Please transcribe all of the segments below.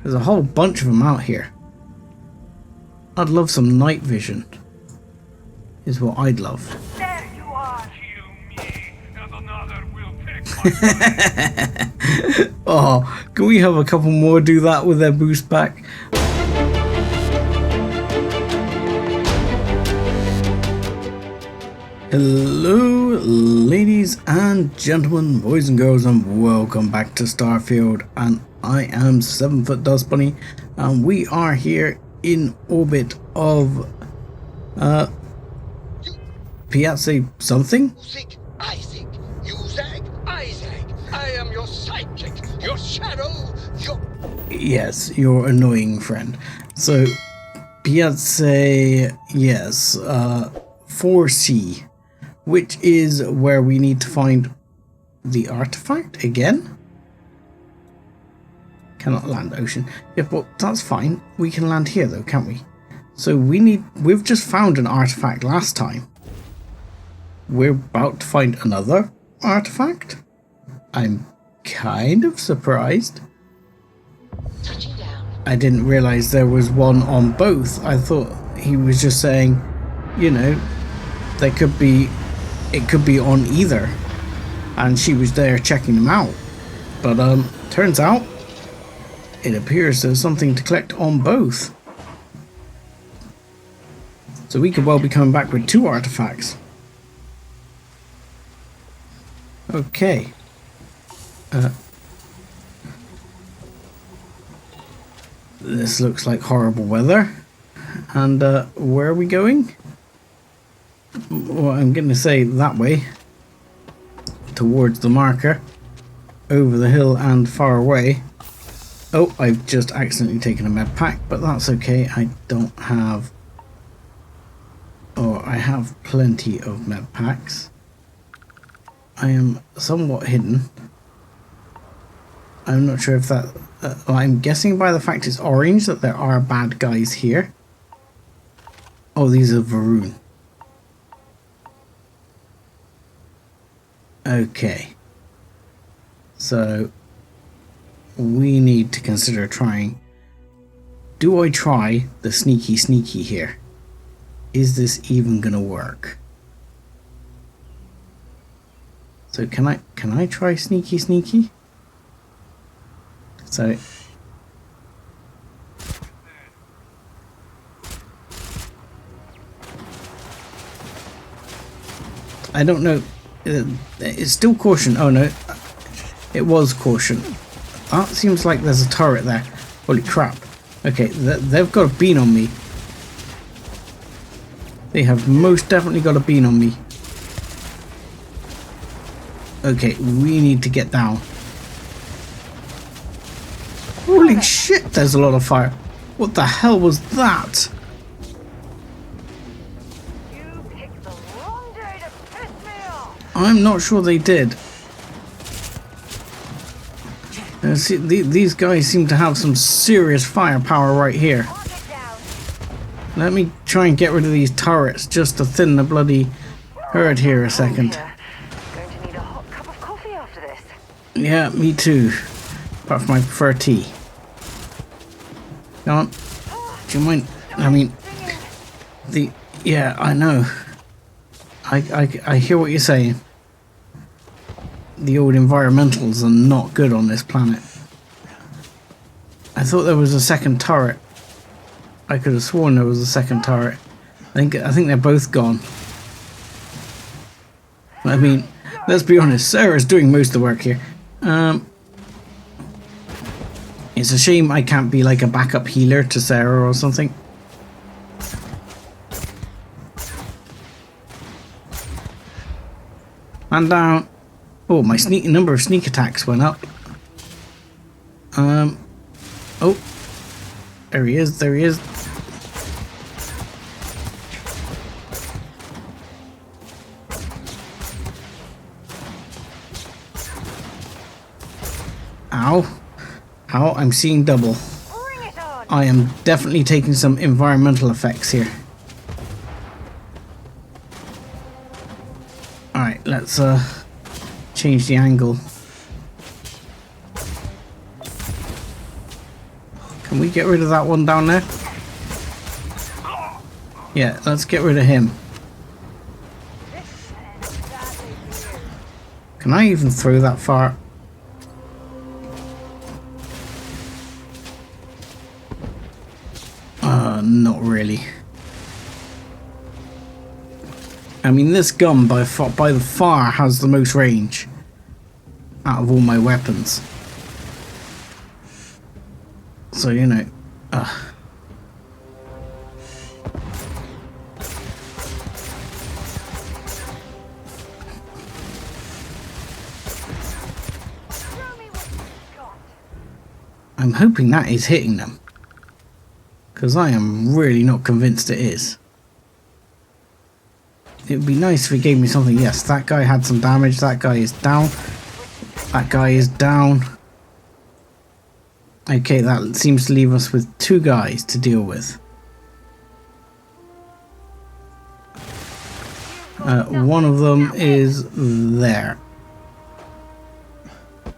There's a whole bunch of them out here. I'd love some night vision. Is what I'd love. There you are. Kill me, and another will take my Oh, can we have a couple more do that with their boost back? Hello, ladies and gentlemen, boys and girls, and welcome back to Starfield. And I am 7 Foot Dust Bunny, and we are here in orbit of Piazza something? Isaac, you zag, Isaac. I am your sidekick, your shadow, your... Yes, your annoying friend. So, Piazza, yes, 4C, which is where we need to find the artifact again. Cannot land ocean. Yeah, but that's fine. We can land here though, can't we? So we've just found an artifact last time. We're about to find another artifact? I'm kind of surprised. Touching down. I didn't realize there was one on both. I thought he was just saying, you know, it could be on either. And she was there checking them out. But turns out it appears there's something to collect on both. So we could well be coming back with 2 artifacts. Okay. This looks like horrible weather. And where are we going? Well, I'm going to say that way. Towards the marker. Over the hill and far away. Oh, I've just accidentally taken a med pack, but that's okay. I don't have... Oh, I have plenty of med packs. I am somewhat hidden. I'm not sure if that... I'm guessing by the fact it's orange that there are bad guys here. Oh, these are Varun. Okay. So, we need to consider trying... Do I try the sneaky here? Is this even gonna work? So can I try sneaky? So I don't know. It's still caution. Oh no, it was caution. That seems like there's a turret there. Holy crap. Okay, they've got a bean on me. They have most definitely got a bean on me. Okay, we need to get down. Holy shit, there's a lot of fire. What the hell was that? You picked the wrong day to piss me off. I'm not sure they did. See, these guys seem to have some serious firepower right here. Target down. Let me try and get rid of these turrets just to thin the bloody herd here a second. Going to need a hot cup of coffee after this. Yeah, me too. Apart from I prefer tea. Come on. Do you mind? I mean, yeah, I know. I hear what you're saying. The old environmentals are not good on this planet. I thought there was a second turret. I could have sworn there was a second turret. I think they're both gone. I mean, let's be honest, Sarah's doing most of the work here. It's a shame I can't be like a backup healer to Sarah or something. Man down. Oh, my number of sneak attacks went up. Oh, there he is. Ow. Ow, I'm seeing double. Bring it on. I am definitely taking some environmental effects here. Alright, let's change the angle. Can we get rid of that one down there? Yeah, let's get rid of him. Can I even throw that far? Not really. I mean, this gun by the far has the most range out of all my weapons. So, you know, I'm hoping that is hitting them, because I am really not convinced it is. It would be nice if it gave me something. Yes, that guy had some damage. That guy is down. That guy is down. Okay, that seems to leave us with 2 guys to deal with. One of them is there.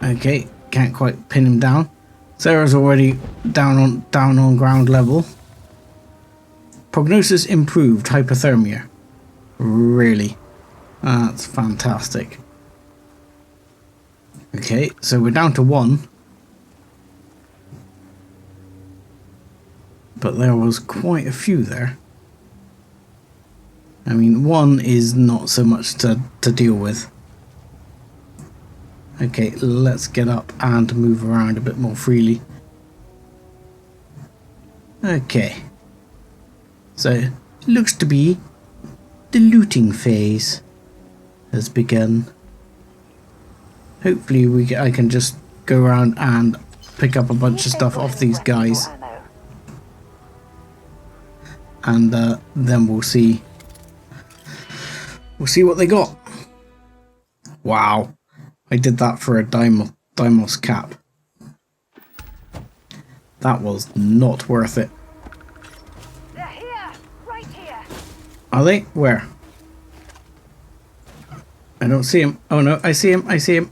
Okay, can't quite pin him down. Sarah's already down on ground level. Prognosis improved. Hypothermia. Really? That's fantastic. Okay, so we're down to 1. But there was quite a few there. I mean, 1 is not so much to deal with. Okay, let's get up and move around a bit more freely. Okay. So, looks to be the looting phase has begun. Hopefully I can just go around and pick up a bunch of stuff off these guys. And then we'll see what they got. Wow. I did that for a Deimos cap. That was not worth it. They're here, right here. Are they? Where? I don't see him. Oh no, I see him. I see him.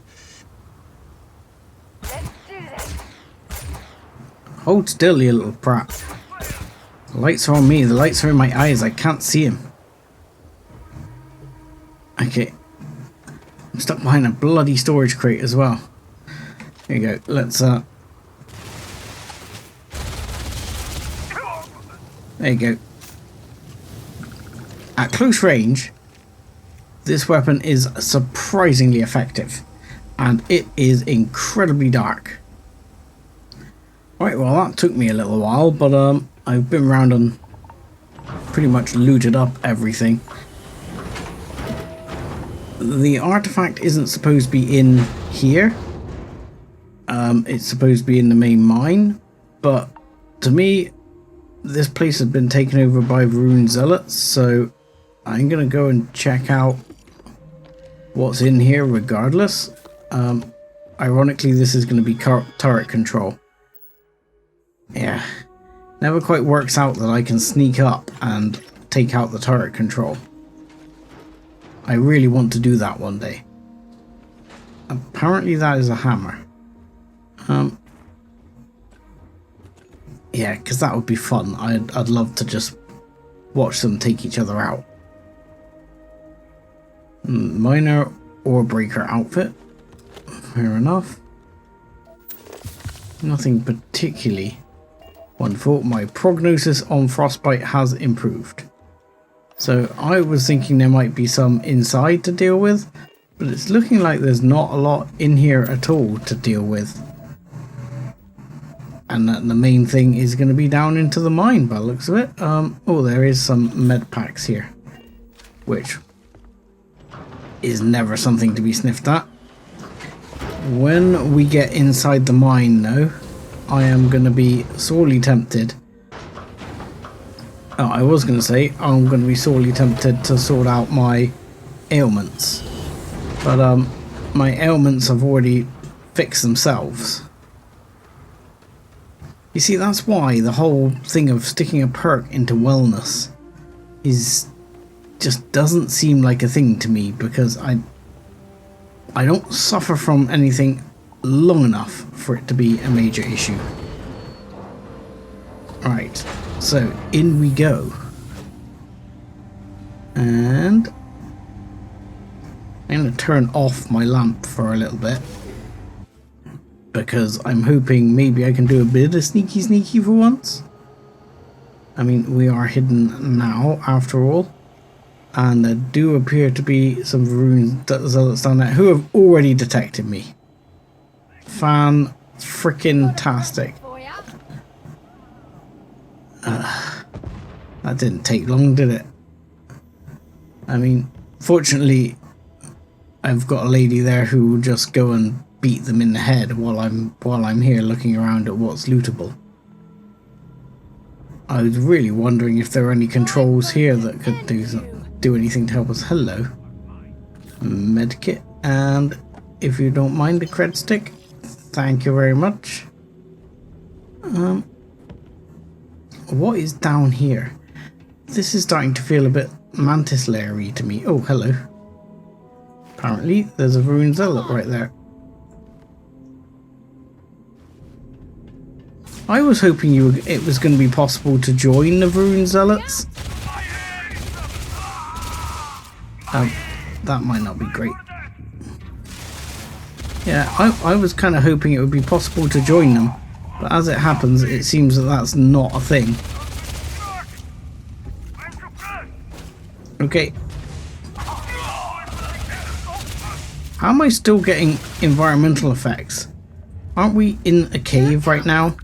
Let's do this. Hold still, you little prat. The lights are on me. The lights are in my eyes. I can't see him. Okay. I'm stuck behind a bloody storage crate as well. Here you go. Let's there you go. At close range, this weapon is surprisingly effective, and it is incredibly dark. Right, well that took me a little while, but I've been around and pretty much looted up everything. The artifact isn't supposed to be in here. It's supposed to be in the main mine, but to me, this place has been taken over by Varun Zealots, so I'm gonna go and check out what's in here regardless. Ironically, this is going to be turret control. Yeah, never quite works out that I can sneak up and take out the turret control. I really want to do that one day. Apparently that is a hammer. Yeah, because that would be fun. I'd love to just watch them take each other out. Miner ore breaker outfit. Fair enough. Nothing particularly wonderful. My prognosis on frostbite has improved. So I was thinking there might be some inside to deal with, but it's looking like there's not a lot in here at all to deal with. And that the main thing is going to be down into the mine by the looks of it. Oh, there is some med packs here, which is never something to be sniffed at. When we get inside the mine though, I am going to be sorely tempted. Oh, I was going to say I'm going to be sorely tempted to sort out my ailments. But my ailments have already fixed themselves. You see, that's why the whole thing of sticking a perk into wellness is just doesn't seem like a thing to me, because I don't suffer from anything long enough for it to be a major issue. Right, so in we go. And I'm going to turn off my lamp for a little bit, because I'm hoping maybe I can do a bit of sneaky for once. I mean, we are hidden now, after all. And there do appear to be some runes zealots down there who have already detected me. Fan-frickin-tastic. That didn't take long, did it? I mean, fortunately, I've got a lady there who will just go and beat them in the head while I'm here looking around at what's lootable. I was really wondering if there are any controls here that could do anything to help us. Hello. Medkit, and if you don't mind the cred stick, thank you very much. What is down here? This is starting to feel a bit mantis layer-y to me. Oh, hello. Apparently, there's a rune zealot right there. I was hoping it was going to be possible to join the rune zealots. That might not be great. Yeah, I was kind of hoping it would be possible to join them, but as it happens, it seems that that's not a thing. Okay. How am I still getting environmental effects? Aren't we in a cave right now?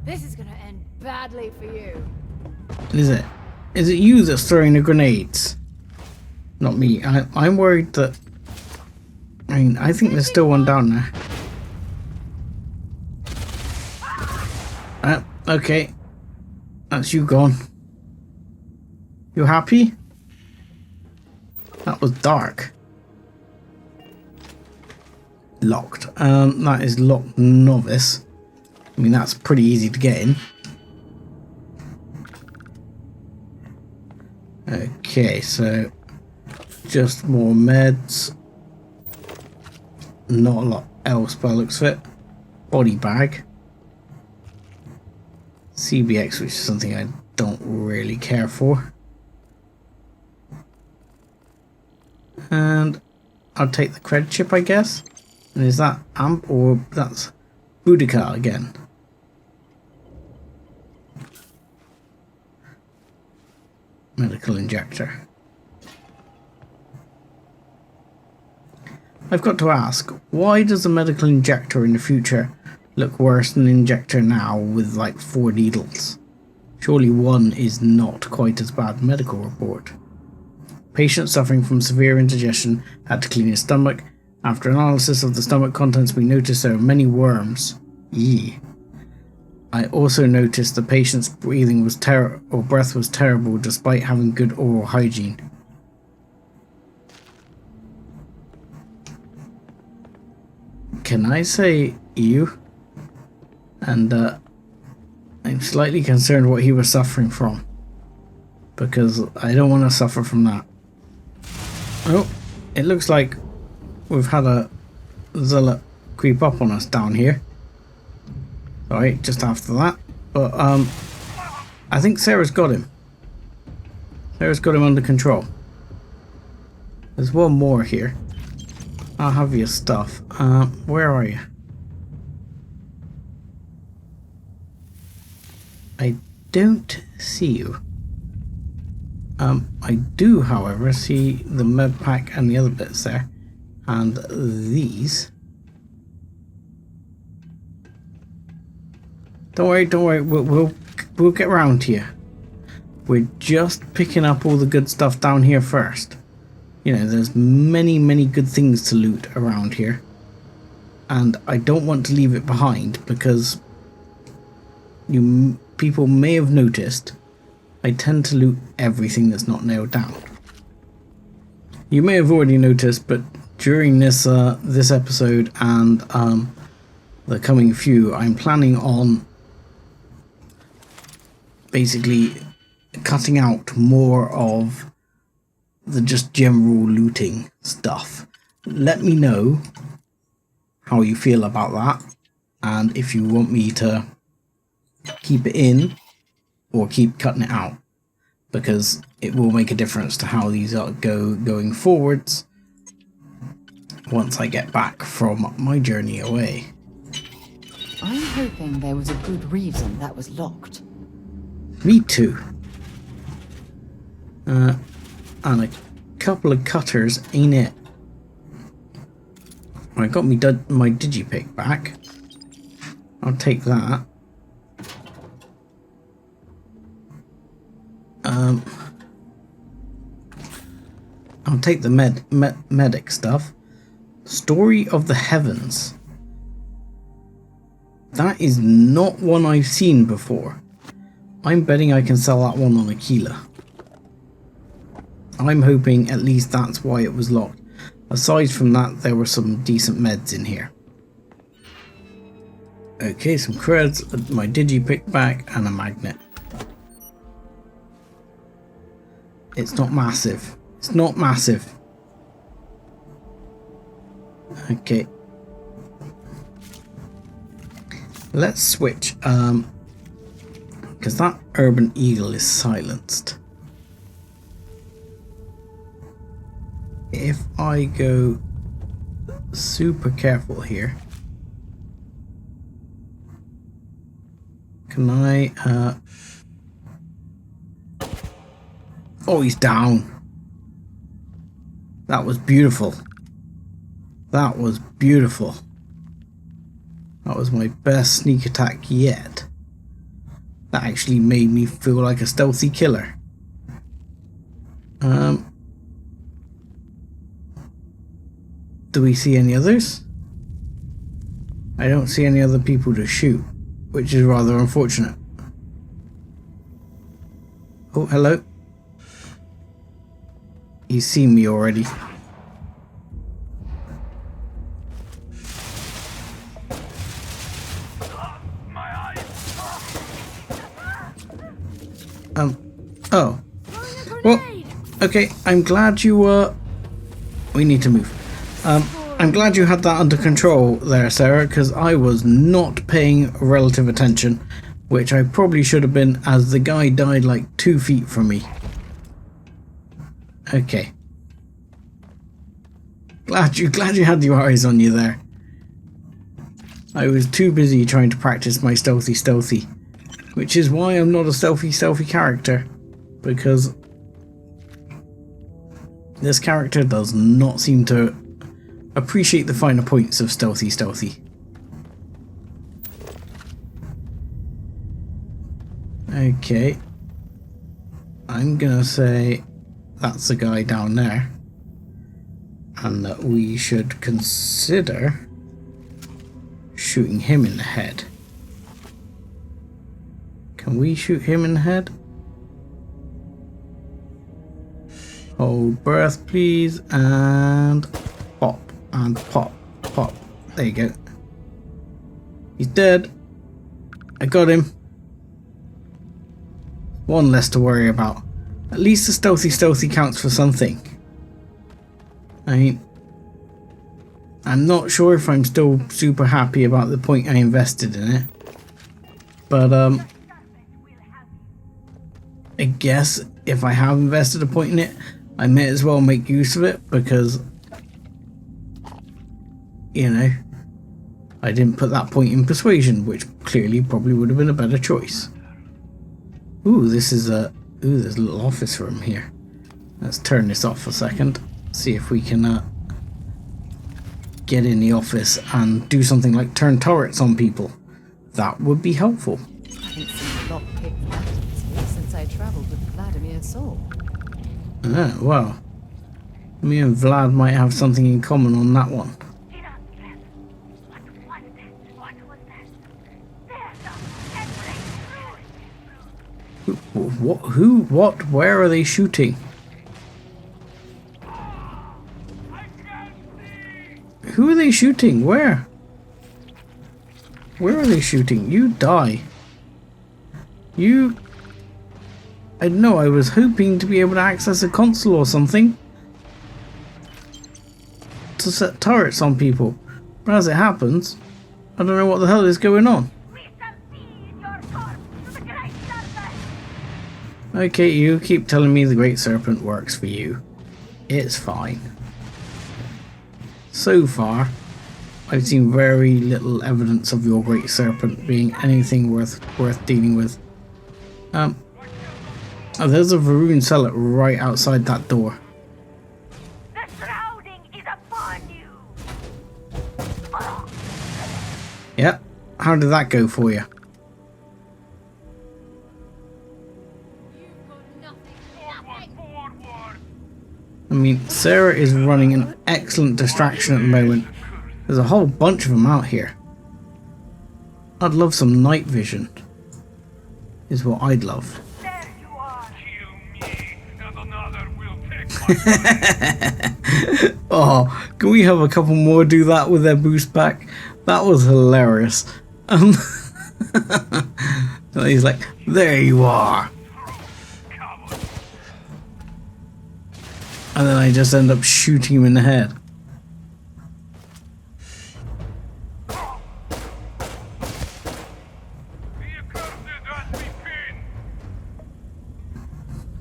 This is gonna end badly for you. Is it? Is it you that's throwing the grenades? Not me. I'm worried that... I mean, I think there's still one down there. Okay. That's you gone. You happy? That was dark. Locked. That is locked novice. I mean, that's pretty easy to get in. Okay, so just more meds. Not a lot else by the looks of it. Body bag. CBX, which is something I don't really care for. And I'll take the cred chip, I guess. And is that amp or that's Boudica again? Medical injector. I've got to ask, why does a medical injector in the future look worse than an injector now with like 4 needles? Surely one is not quite as bad. Medical report. Patient suffering from severe indigestion had to clean his stomach. After analysis of the stomach contents, we noticed there are many worms. Yee. I also noticed the patient's breathing was breath was terrible despite having good oral hygiene. Can I say you? And I'm slightly concerned what he was suffering from, because I don't want to suffer from that. Oh, it looks like we've had a zealot creep up on us down here. Sorry, just after that. But I think Sarah's got him. Sarah's got him under control. There's one more here. I'll have your stuff. Where are you? I don't see you. I do, however, see the med pack and the other bits there. And these. Don't worry, we'll get round to you. We're just picking up all the good stuff down here first. You know, there's many good things to loot around here. And I don't want to leave it behind because people may have noticed I tend to loot everything that's not nailed down. You may have already noticed, but during this this episode and the coming few, I'm planning on basically cutting out more of the just general looting stuff. Let me know how you feel about that, and if you want me to keep it in or keep cutting it out, because it will make a difference to how these are going forwards once I get back from my journey away. I'm hoping there was a good reason that was locked. Me too. And a couple of cutters, ain't it? I got my digipick back. I'll take that. I'll take the medic stuff. Story of the Heavens. That is not one I've seen before. I'm betting I can sell that one on Aquila. I'm hoping at least that's why it was locked. Aside from that, there were some decent meds in here. Okay, some creds, my digipick back, and a magnet. It's not massive. It's not massive. Okay. Let's switch, because that urban eagle is silenced. If I go super careful here, can I, oh, he's down. That was beautiful. That was beautiful. That was my best sneak attack yet. That actually made me feel like a stealthy killer. Do we see any others? I don't see any other people to shoot, which is rather unfortunate. Oh, hello. He's seen me already. Oh. Well, okay, I'm glad you, we need to move. I'm glad you had that under control there, Sarah, because I was not paying relative attention, which I probably should have been, as the guy died like 2 feet from me. Okay. Glad you had your eyes on you there. I was too busy trying to practice my stealthy, which is why I'm not a stealthy character, because this character does not seem to appreciate the finer points of stealthy. Okay. I'm gonna say that's the guy down there, and that we should consider shooting him in the head. Can we shoot him in the head? Hold breath, please, and pop, and pop, pop. There you go. He's dead. I got him. One less to worry about. At least the stealthy counts for something. I mean, I'm not sure if I'm still super happy about the point I invested in it. But, I guess if I have invested a point in it, I may as well make use of it, because, you know, I didn't put that point in persuasion, which clearly probably would have been a better choice. Ooh, this is a... Ooh, there's a little office room here. Let's turn this off a second. See if we can get in the office and do something like turn turrets on people. That would be helpful. I haven't seen a lock-picked bandits here since I travelled with Vladimir's soul. Ah, well. Me and Vlad might have something in common on that one. What? Who? What? Where are they shooting? Who are they shooting? Where? Where are they shooting? You die. You... I don't know, I was hoping to be able to access a console or something to set turrets on people. But as it happens, I don't know what the hell is going on. We shall see your corpse Okay, you keep telling me the Great Serpent works for you. It's fine. So far, I've seen very little evidence of your Great Serpent being anything worth dealing with. Oh, there's a Varun cellar right outside that door. The shrouding is upon you. Yep. How did that go for you? I mean, Sarah is running an excellent distraction at the moment. There's a whole bunch of them out here. I'd love some night vision. Is what I'd love. There you are. Kill me, and another will take my Oh, can we have a couple more do that with their boost back? That was hilarious. He's like, there you are. And then I just end up shooting him in the head.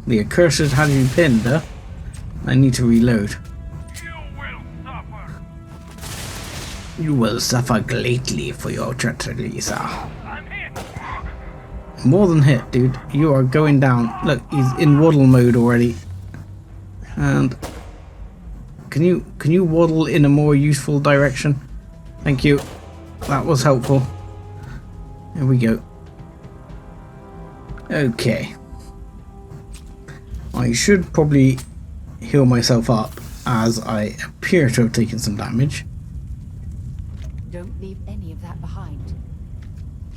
The accursed had me pinned, huh? I need to reload. You will suffer greatly for your treachery, sir. More than hit, dude. You are going down. Look, he's in waddle mode already. And can you waddle in a more useful direction? Thank you. That was helpful. There we go. Okay. I should probably heal myself up as I appear to have taken some damage. Don't leave any of that behind.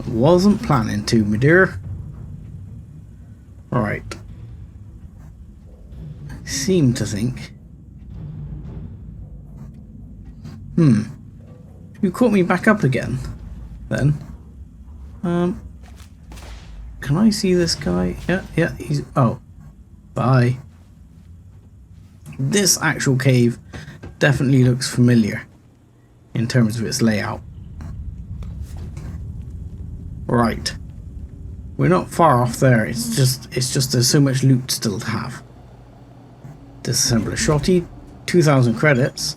Wasn't planning to, my dear. Alright. I seem to think. You caught me back up again, then. Can I see this guy? Yeah, he's... Oh. Bye. This actual cave definitely looks familiar in terms of its layout. Right. We're not far off there. It's just there's so much loot still to have. Disassemble a shotty, 2,000 credits.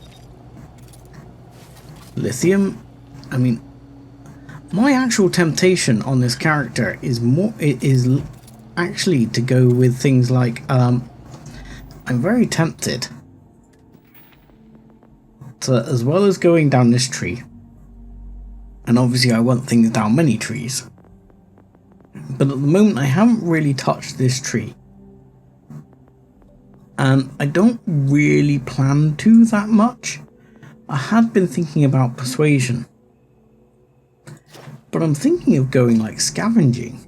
Lithium. I mean, my actual temptation on this character is actually to go with things like I'm very tempted to, as well as going down this tree, and obviously I want things down many trees, but at the moment I haven't really touched this tree, and I don't really plan to that much. I had been thinking about persuasion, but I'm thinking of going like scavenging.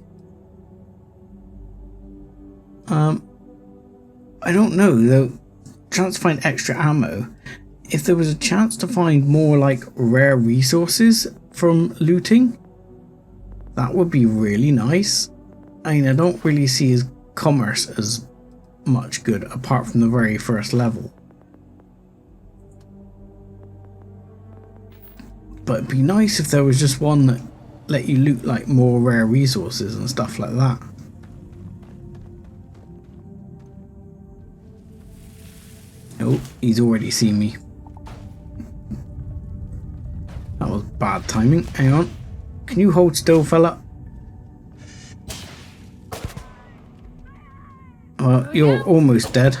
I don't know though. Chance to find extra ammo. If there was a chance to find more like rare resources from looting, that would be really nice. I mean, I don't really see his commerce as much good apart from the very first level. But it'd be nice if there was just one that let you loot like more rare resources and stuff like that. Oh, he's already seen me. That was bad timing. Hang on. Can you hold still, fella? You're almost dead.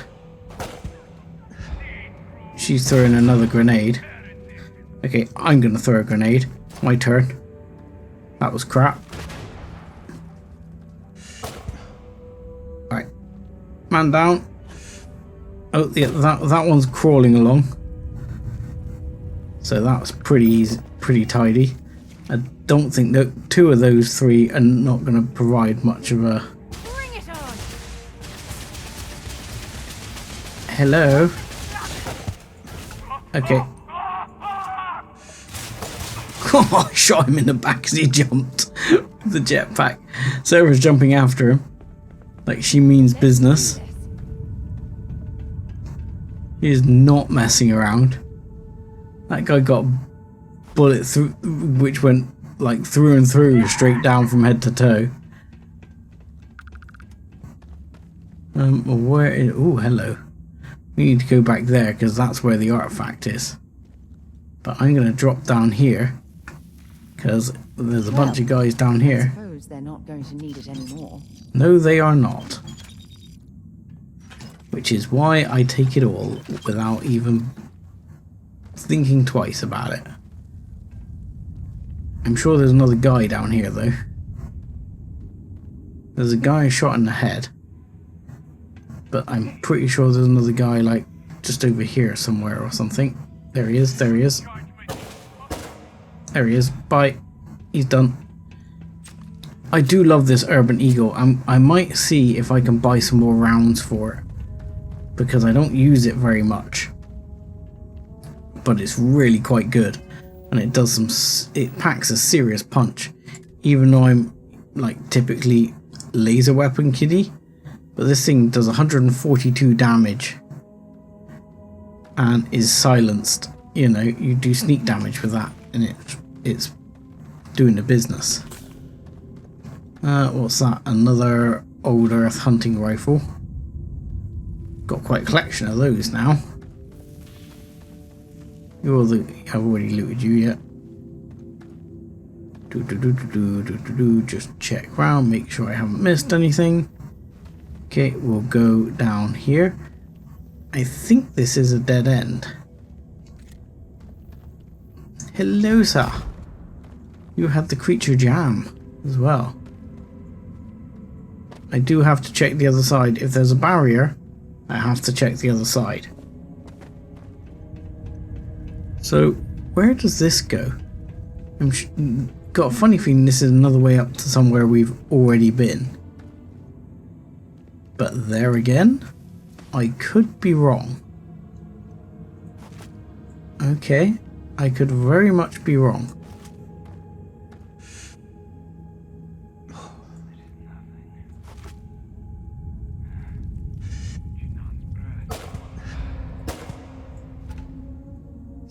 She's throwing another grenade. Okay, I'm gonna throw a grenade. My turn. That was crap. Alright. Man down. Oh, yeah, that one's crawling along. So that's pretty easy, pretty tidy. I don't think that two of those three are not going to provide much of a... Bring it on. Hello? Okay. Oh, I shot him in the back as he jumped with the jetpack. Sarah's jumping after him. Like she means business. He is not messing around. That guy got a bullet through, which went like through and through, straight down from head to toe. Where is... Oh, hello. We need to go back there because that's where the artifact is. But I'm going to drop down here because there's a bunch of guys down I here. suppose they're not going to need it anymore. No, they are not. Which is why I take it all without even thinking twice about it. I'm sure there's another guy down here though. There's a guy shot in the head. But I'm pretty sure there's another guy like just over here somewhere or something. There he is, there he is. There he is. Bye. He's done. I do love this Urban Eagle. I might see if I can buy some more rounds for it. Because I don't use it very much. But it's really quite good. And it does some... It packs a serious punch. Even though I'm like typically laser weapon kiddie. But this thing does 142 damage. And is silenced. You know, you do sneak damage with that. And it's doing the business. What's that? Another old earth hunting rifle. Got quite a collection of those now. I've already looted you yet. Just check around, make sure I haven't missed anything. Okay, we'll go down here. I think this is a dead end. Hello, sir. You had the creature jam as well. I do have to check the other side. If there's a barrier, I have to check the other side. So, where does this go? Got a funny feeling this is another way up to somewhere we've already been. But there again, I could be wrong. Okay, I could very much be wrong.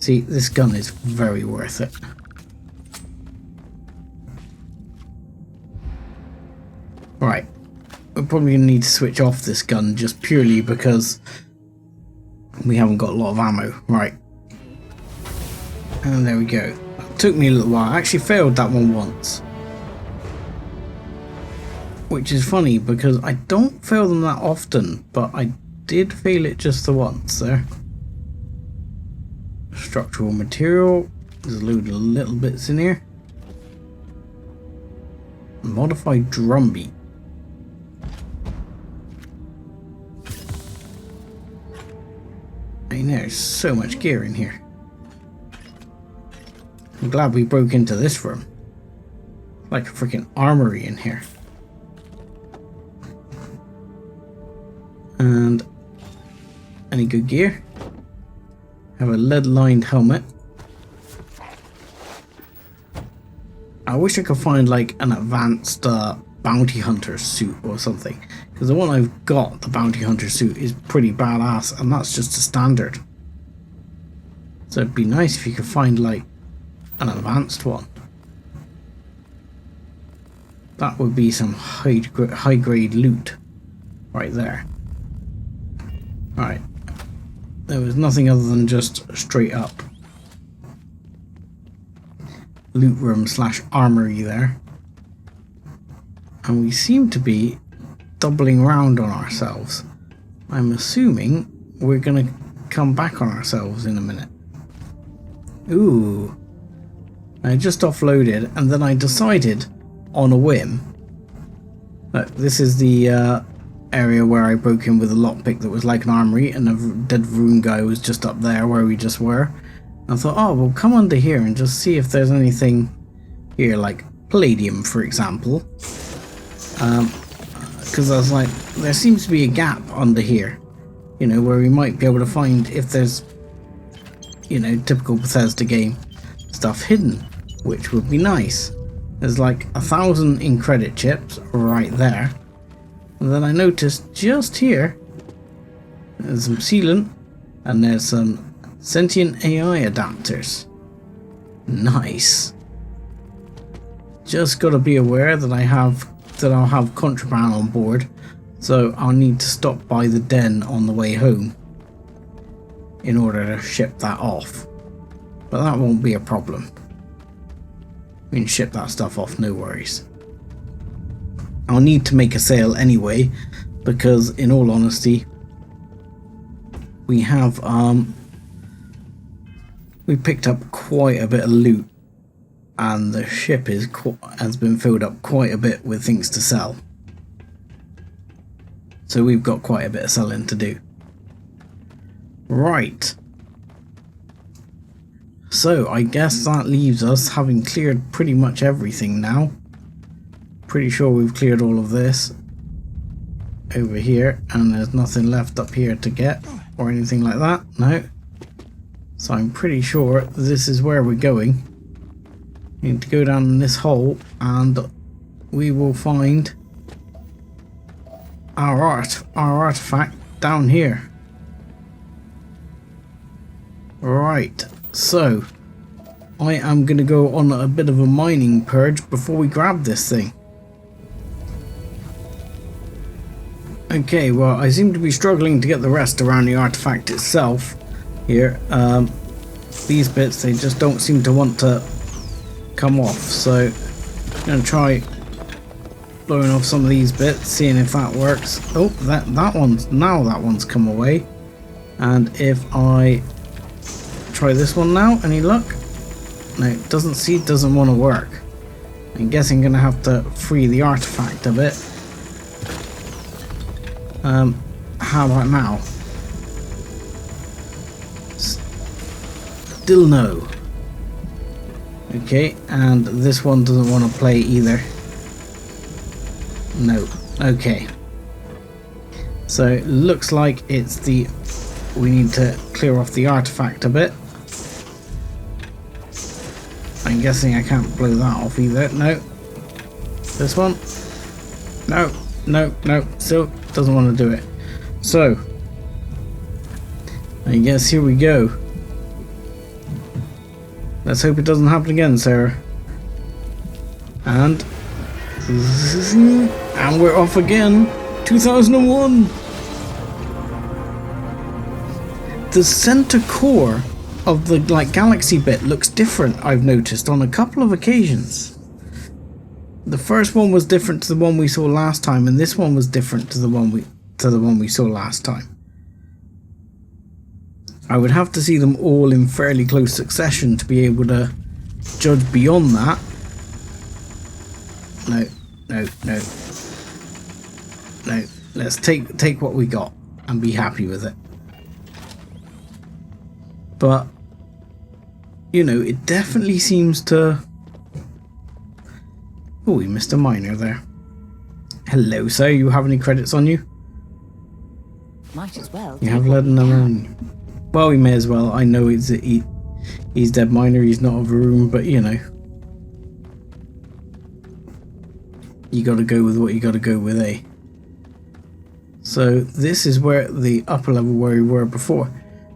See, this gun is very worth it. Right, we're probably going to need to switch off this gun just purely because we haven't got a lot of ammo. Right. And there we go. It took me a little while. I actually failed that one once. Which is funny because I don't fail them that often, but I did fail it just the once there. Structural material. There's a load of little bits in here. Modified drumbeat. I mean, there's so much gear in here. I'm glad we broke into this room. Like a freaking armory in here. And any good gear? Have a lead-lined helmet. I wish I could find like an advanced bounty hunter suit or something. Because the one I've got, the bounty hunter suit, is pretty badass, and that's just a standard. So it'd be nice if you could find like an advanced one. That would be some high grade loot right there. Right. There was nothing other than just straight up loot room / armory there. And we seem to be doubling round on ourselves. I'm assuming we're gonna come back on ourselves in a minute. Ooh. I just offloaded and then I decided on a whim. Look, this is the area where I broke in with a lockpick that was like an armory, and the dead rune guy was just up there where we just were. I thought, oh, we'll come under here and just see if there's anything here, like palladium, for example. Because I was like, there seems to be a gap under here, you know, where we might be able to find if there's, you know, typical Bethesda game stuff hidden, which would be nice. There's like 1,000 in credit chips right there. And then I noticed just here, there's some sealant and there's some sentient AI adapters. Nice. Just got to be aware that I'll have contraband on board. So I'll need to stop by the den on the way home in order to ship that off. But that won't be a problem. We can ship that stuff off, no worries. I'll need to make a sale anyway, because in all honesty, we have we picked up quite a bit of loot, and the ship has been filled up quite a bit with things to sell. So we've got quite a bit of selling to do. Right. So I guess that leaves us having cleared pretty much everything now. Pretty sure we've cleared all of this over here, and there's nothing left up here to get or anything like that. No. So I'm pretty sure this is where we're going. We need to go down in this hole and we will find our artifact down here. Right, so I am going to go on a bit of a mining purge before we grab this thing. Okay, well, I seem to be struggling to get the rest around the artifact itself here. These bits, they just don't seem to want to come off, so I'm going to try blowing off some of these bits, seeing if that works. Oh, that one's come away. And if I try this one now, any luck? No, it doesn't want to work. I'm guessing I'm going to have to free the artifact a bit. How about now? Still no. Okay, and this one doesn't want to play either. No. Okay. So it looks like it's we need to clear off the artifact a bit. I'm guessing I can't blow that off either. No. This one? No. No. Still doesn't want to do it. So I guess here we go. Let's hope it doesn't happen again, Sarah. And we're off again. 2001. The center core of the galaxy bit looks different, I've noticed on a couple of occasions. The first one was different to the one we saw last time, and this one was different to the one we saw last time. I would have to see them all in fairly close succession to be able to judge beyond that. No. Let's take what we got and be happy with it. But you know, it definitely seems to. Oh, we missed a miner there. Hello, sir. You have any credits on you? Might as well. You have lead and ammonia. Well, we may as well. I know he's dead miner. He's not of a room, but you know, you got to go with what you got to go with, eh? So this is where the upper level where we were before.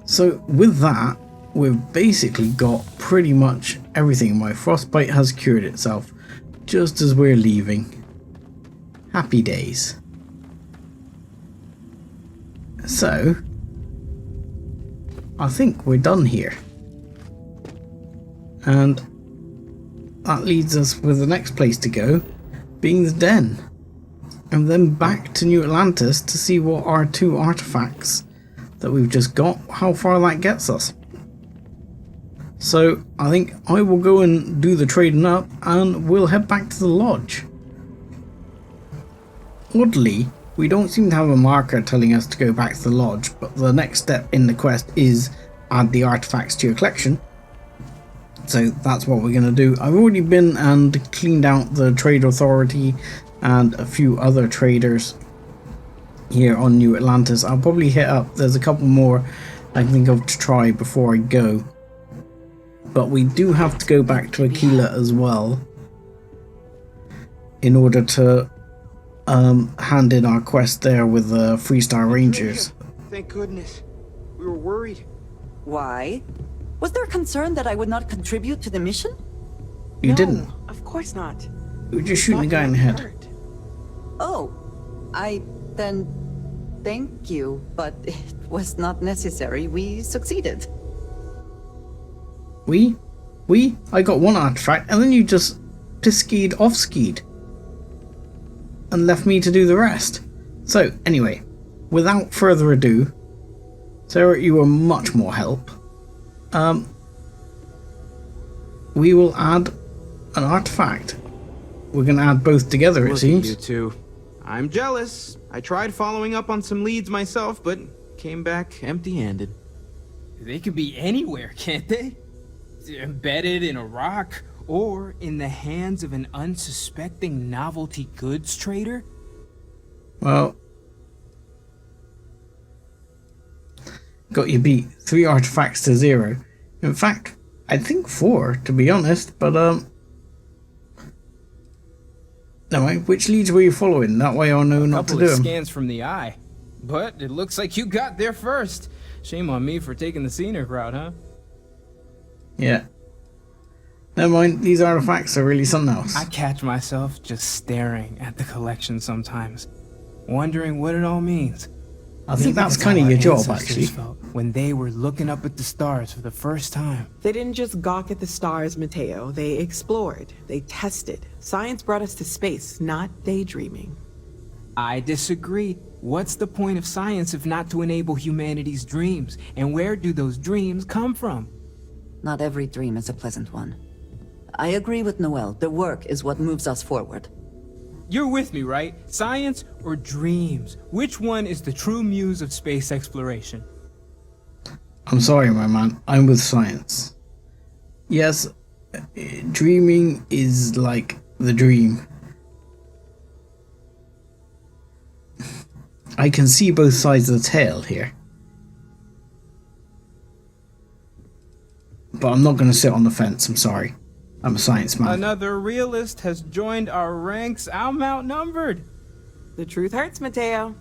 So with that, we've basically got pretty much everything. My frostbite has cured itself just as we're leaving. Happy days. So I think we're done here, and that leads us with the next place to go, being the den, and then back to New Atlantis to see what our two artifacts that we've just got, how far that gets us. So I think I will go and do the trading up, and we'll head back to the lodge. Oddly, we don't seem to have a marker telling us to go back to the lodge, but the next step in the quest is add the artifacts to your collection. So that's what we're going to do. I've already been and cleaned out the Trade Authority and a few other traders here on New Atlantis. I'll probably hit up, there's a couple more I can think of to try before I go. But we do have to go back to Aquila as well in order to hand in our quest there with the Freestar Rangers. Thank goodness. We were worried. Why? Was there concern that I would not contribute to the mission? You No, didn't. Of course not. You were just shooting the guy in the head. Oh, I Then, thank you, but it was not necessary. We succeeded. We? I got one artifact, and then you just piss-skied off-skied. And left me to do the rest. So, anyway, without further ado, Sarah, you were much more help. We will add an artifact. We're going to add both together, it Look seems. at you two. I'm jealous. I tried following up on some leads myself, but came back empty-handed. They could be anywhere, can't they? Embedded in a rock, or in the hands of an unsuspecting novelty goods trader? Well, got you beat. 3 artifacts to 0. In fact, I think 4, to be honest, but anyway, which leads were you following? That way I'll know not to do Couple of them. scans from the eye. But it looks like you got there first. Shame on me for taking the scenic route, huh? Yeah. Never mind, these artifacts are really something else. I catch myself just staring at the collection sometimes, wondering what it all means. I think that's That's kind how of our your job, ancestors actually. felt when they were looking up at the stars for the first time. They didn't just gawk at the stars, Mateo. They explored. They tested. Science brought us to space, not daydreaming. I disagree. What's the point of science if not to enable humanity's dreams? And where do those dreams come from? Not every dream is a pleasant one. I agree with Noel. The work is what moves us forward. You're with me, right? Science or dreams? Which one is the true muse of space exploration? I'm sorry, my man. I'm with science. Yes, dreaming is like the dream. I can see both sides of the tale here. But I'm not going to sit on the fence, I'm sorry. I'm a science man. Another realist has joined our ranks. I'm outnumbered. The truth hurts, Mateo.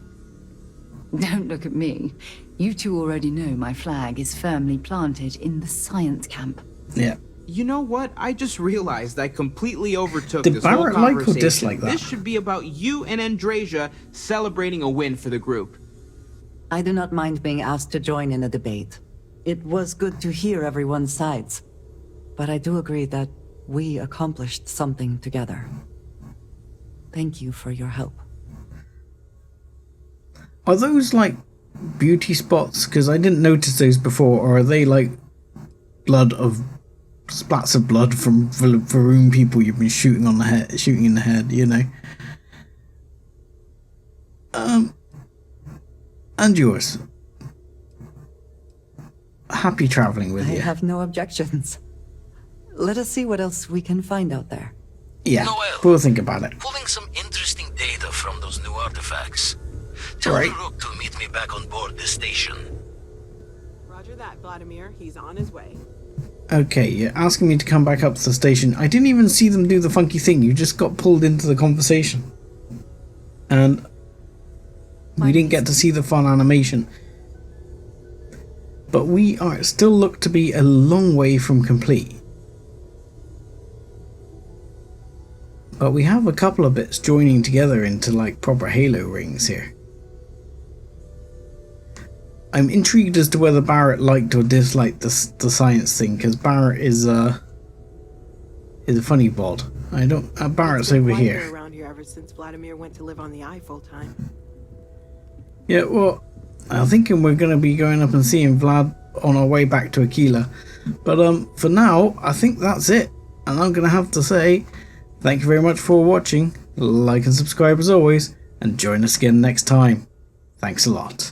Don't look at me. You two already know my flag is firmly planted in the science camp. Yeah. You know what? I just realized I completely overtook Did this whole Barrett like or conversation. dislike that? This should be about you and Andrasia celebrating a win for the group. I do not mind being asked to join in a debate. It was good to hear everyone's sides. But I do agree that we accomplished something together. Thank you for your help. Are those like beauty spots? Because I didn't notice those before. Or are they like splats of blood from Varun people you've been shooting in the head, you know? And yours. Happy traveling with I you. have no objections. Let us see what else we can find out there. Yeah, Noel. we'll think about it. Pulling some interesting data from those new artifacts. Tell Right. the Rook to meet me back on board the station. Roger that, Vladimir. He's on his way. Okay, you're asking me to come back up to the station. I didn't even see them do the funky thing. You just got pulled into the conversation. And we didn't get to see the fun animation. But we are still look to be a long way from complete. But we have a couple of bits joining together into like proper Halo rings here. I'm intrigued as to whether Barrett liked or disliked the science thing, because Barrett is a funny bod. I don't. Barrett's over Quieter here. around here ever since Vladimir went to live on the Eye full time. Yeah, well, I'm thinking we're going to be going up and seeing Vlad on our way back to Aquila. But for now, I think that's it. And I'm going to have to say, thank you very much for watching. Like and subscribe as always, and join us again next time. Thanks a lot.